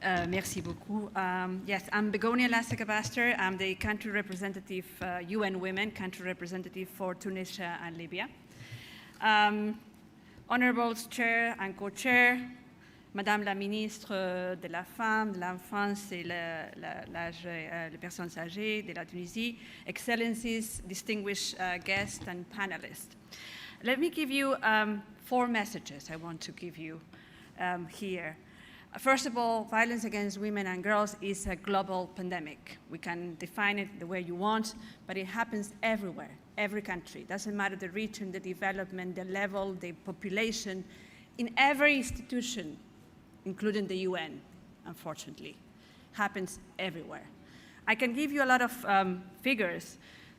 Merci beaucoup. Yes, I'm Begona Lasagabaster. I'm the country representative, UN Women country representative for Tunisia and Libya. Honorable Chair and Co-Chair, Madame la Ministre de la Femme, de l'Enfance et les Personnes Âgées de la Tunisie, Excellencies, distinguished guests and panelists. Let me give you 4 messages I want to give you here. First of all, violence against women and girls is a global pandemic. We can define it the way you want, but it happens everywhere, every country. It doesn't matter the region, the development, the level, the population, in every institution, including the UN, unfortunately. Happens everywhere. I can give you a lot of figures.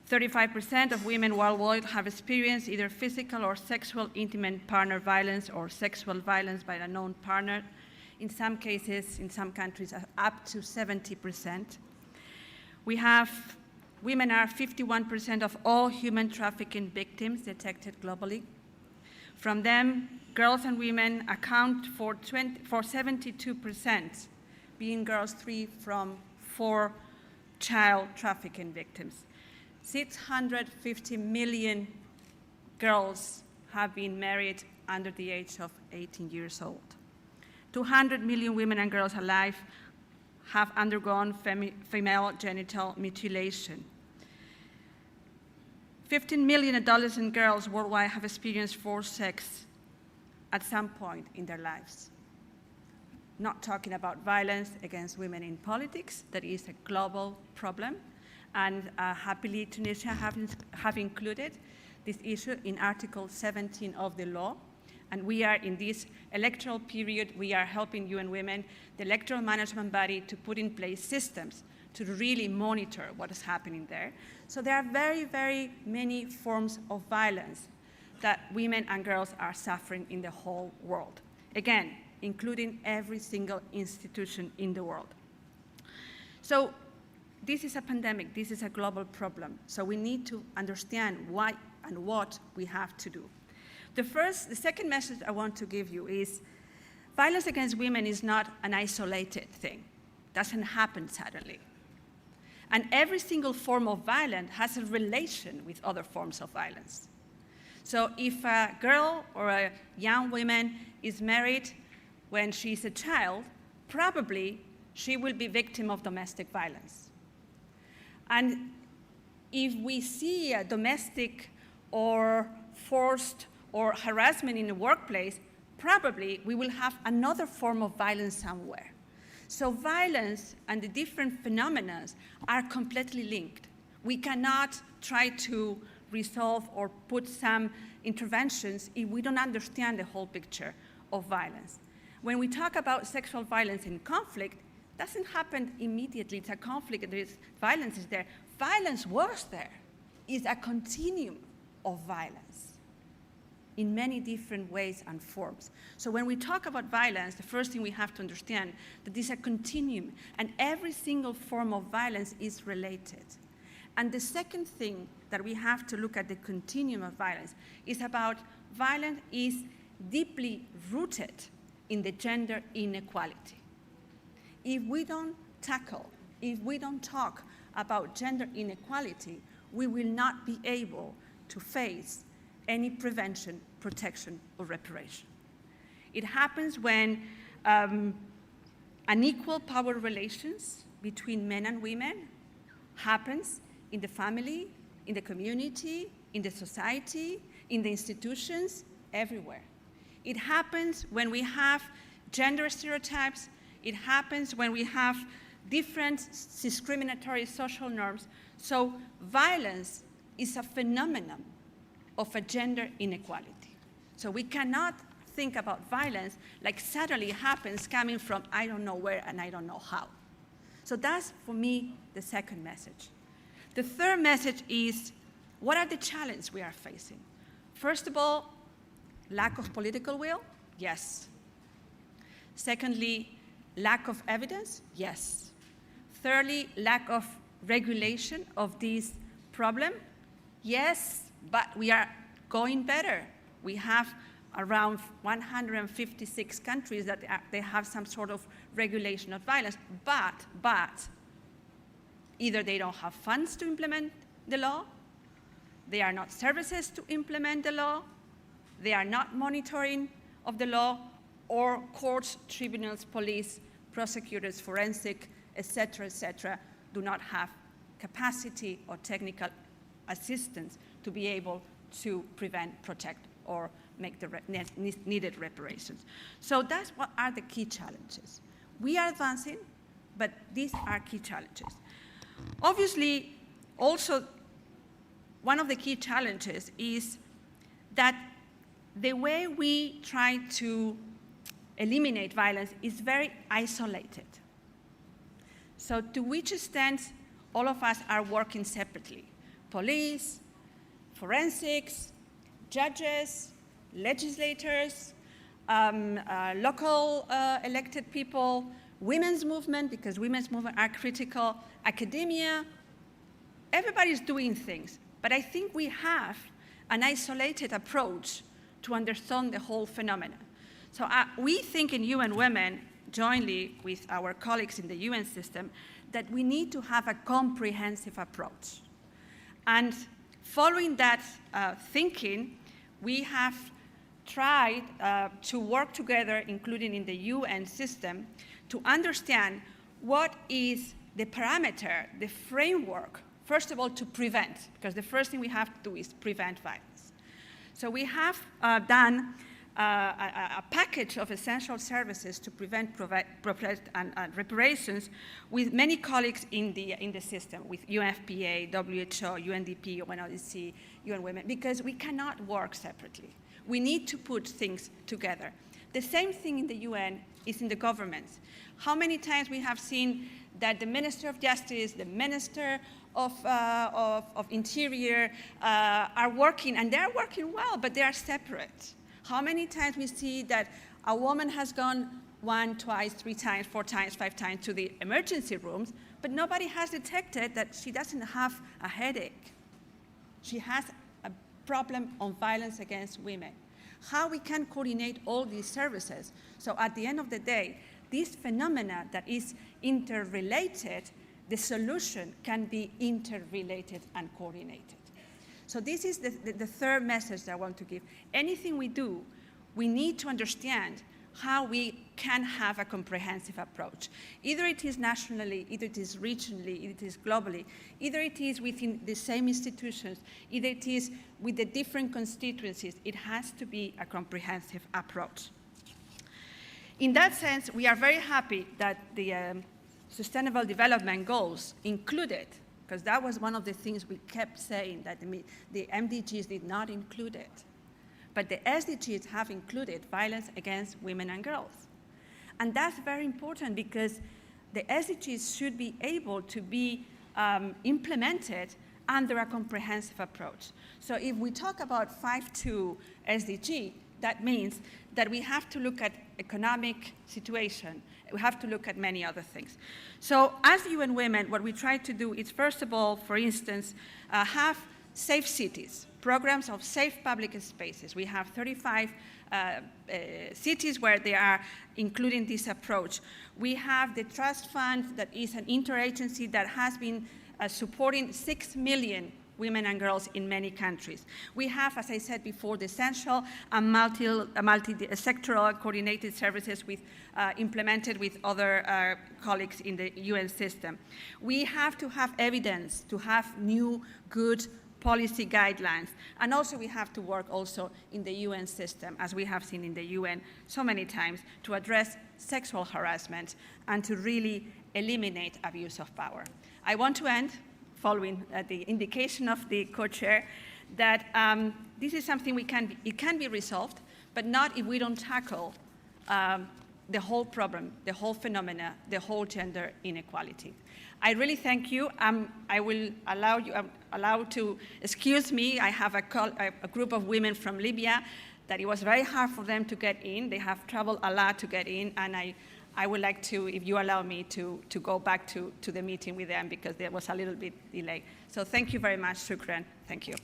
35% of women worldwide have experienced either physical or sexual intimate partner violence or sexual violence by a known partner. In some cases, in some countries, up to 70%. Women are 51% of all human trafficking victims detected globally. From them, girls and women account for 72%, being girls 3 from 4 child trafficking victims. 650 million girls have been married under the age of 18 years old. 200 million women and girls alive have undergone female genital mutilation. 15 million adolescent girls worldwide have experienced forced sex at some point in their lives. Not talking about violence against women in politics, that is a global problem, and happily Tunisia have included this issue in Article 17 of the law. And we are in this electoral period, we are helping UN Women, the electoral management body, to put in place systems to really monitor what is happening there. So there are very, very many forms of violence that women and girls are suffering in the whole world. Again, including every single institution in the world. So this is a pandemic, this is a global problem. So we need to understand why and what we have to do. The second message I want to give you is violence against women is not an isolated thing. It doesn't happen suddenly. And every single form of violence has a relation with other forms of violence. So if a girl or a young woman is married when she's a child, probably she will be victim of domestic violence. And if we see a domestic or forced or harassment in the workplace, probably we will have another form of violence somewhere. So violence and the different phenomena are completely linked. We cannot try to resolve or put some interventions if we don't understand the whole picture of violence. When we talk about sexual violence in conflict, it doesn't happen immediately. It's a conflict, violence is there. Violence was there. It's a continuum of violence in many different ways and forms. So when we talk about violence, the first thing we have to understand that this is a continuum, and every single form of violence is related. And the second thing that we have to look at the continuum of violence is about violence is deeply rooted in the gender inequality. If we don't talk about gender inequality, we will not be able to face any prevention, protection, or reparation. It happens when unequal power relations between men and women happens in the family, in the community, in the society, in the institutions, everywhere. It happens when we have gender stereotypes. It happens when we have different discriminatory social norms. So violence is a phenomenon of a gender inequality. So we cannot think about violence like suddenly happens coming from I don't know where and I don't know how. So that's, for me, the second message. The third message is, what are the challenges we are facing? First of all, lack of political will? Yes. Secondly, lack of evidence? Yes. Thirdly, lack of regulation of this problem? Yes, but we are going better. We have around 156 countries that they have some sort of regulation of violence, but either they don't have funds to implement the law, they are not services to implement the law, they are not monitoring of the law, or courts, tribunals, police, prosecutors, forensic, etc., do not have capacity or technical assistance to be able to prevent, protect, or make the needed reparations. So that's what are the key challenges. We are advancing, but these are key challenges. Obviously, also, one of the key challenges is that the way we try to eliminate violence is very isolated. So to which extent all of us are working separately? Police, forensics, judges, legislators, local elected people, women's movement, because women's movement are critical, academia, everybody's doing things. But I think we have an isolated approach to understand the whole phenomenon. So we think in UN Women, jointly with our colleagues in the UN system, that we need to have a comprehensive approach. And following that thinking, we have tried to work together, including in the UN system, to understand what is the parameter, the framework, first of all, to prevent, because the first thing we have to do is prevent violence. So we have done a package of essential services to prevent, protect, and reparations with many colleagues in the system, with UNFPA, WHO, UNDP, UNODC, UN Women, because we cannot work separately. We need to put things together. The same thing in the UN is in the governments. How many times we have seen that the Minister of Justice, the Minister of Interior are working, and they're working well, but they are separate. How many times we see that a woman has gone 1, 2, 3 times, 4 times, 5 times to the emergency rooms, but nobody has detected that she doesn't have a headache. She has a problem on violence against women. How we can coordinate all these services. So at the end of the day, this phenomena that is interrelated, the solution can be interrelated and coordinated. So this is the third message that I want to give. Anything we do, we need to understand how we can have a comprehensive approach. Either it is nationally, either it is regionally, either it is globally, either it is within the same institutions, either it is with the different constituencies. It has to be a comprehensive approach. In that sense, we are very happy that the Sustainable Development Goals included, because that was one of the things we kept saying, that the MDGs did not include it. But the SDGs have included violence against women and girls. And that's very important because the SDGs should be able to be implemented under a comprehensive approach. So if we talk about 5.2 SDG, that means that we have to look at economic situation. We have to look at many other things. So as UN Women, what we try to do is, first of all, for instance, have safe cities, programs of safe public spaces. We have 35 cities where they are including this approach. We have the Trust Fund that is an interagency that has been supporting 6 million women and girls in many countries. We have, as I said before, the essential and multi-sectoral coordinated services implemented with other colleagues in the UN system. We have to have evidence to have new, good policy guidelines. And also we have to work also in the UN system, as we have seen in the UN so many times, to address sexual harassment and to really eliminate abuse of power. I want to end following the indication of the co-chair, that this is something it can be resolved, but not if we don't tackle the whole problem, the whole phenomena, the whole gender inequality. I really thank you. I will allow you, allowed to excuse me. I have a group of women from Libya that it was very hard for them to get in. They have traveled a lot to get in, and I would like to, if you allow me, to go back to the meeting with them because there was a little bit delay. So thank you very much, Shukran. Thank you.